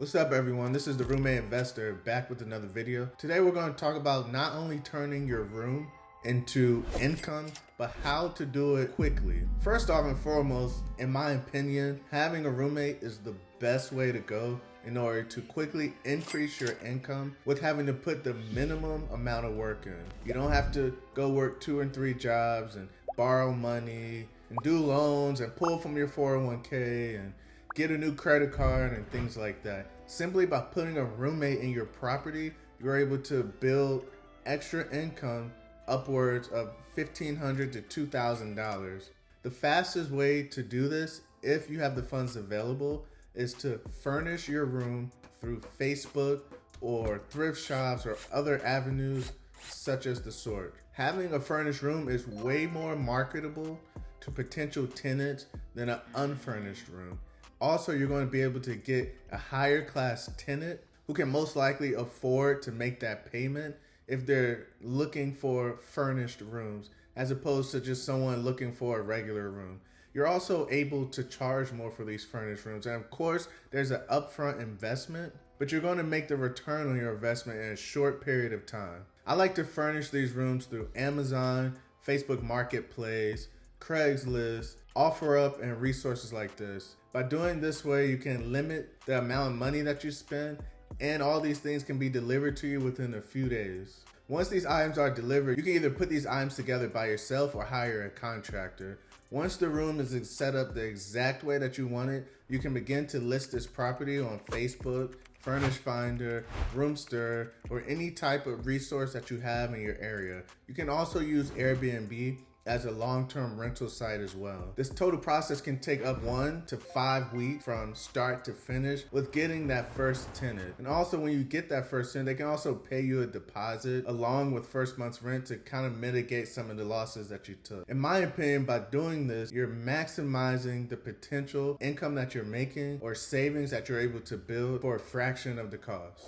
What's up everyone, this is the Roommate Investor back with another video. Today we're going to talk about not only turning your room into income, but how to do it quickly. First off and foremost, in my opinion, having a roommate is the best way to go in order to quickly increase your income with having to put the minimum amount of work in. You don't have to go work 2 and 3 jobs and borrow money and do loans and pull from your 401k and get a new credit card and things like that. Simply by putting a roommate in your property, you're able to build extra income upwards of $1,500 to $2,000. The fastest way to do this, if you have the funds available, is to furnish your room through Facebook or thrift shops or other avenues such as the sort. Having a furnished room is way more marketable to potential tenants than an unfurnished room. Also, you're going to be able to get a higher class tenant who can most likely afford to make that payment if they're looking for furnished rooms, as opposed to just someone looking for a regular room. You're also able to charge more for these furnished rooms. And of course, there's an upfront investment, but you're going to make the return on your investment in a short period of time. I like to furnish these rooms through Amazon, Facebook Marketplace, Craigslist, OfferUp, and resources like this. By doing this way, you can limit the amount of money that you spend, and all these things can be delivered to you within a few days. Once these items are delivered, you can either put these items together by yourself or hire a contractor. Once the room is set up the exact way that you want it, you can begin to list this property on Facebook, Furnish Finder, Roomster, or any type of resource that you have in your area. You can also use Airbnb as a long-term rental site as well. This total process can take up 1 to 5 weeks from start to finish with getting that first tenant. And also when you get that first tenant, they can also pay you a deposit along with first month's rent to kind of mitigate some of the losses that you took. In my opinion, by doing this, you're maximizing the potential income that you're making or savings that you're able to build for a fraction of the cost.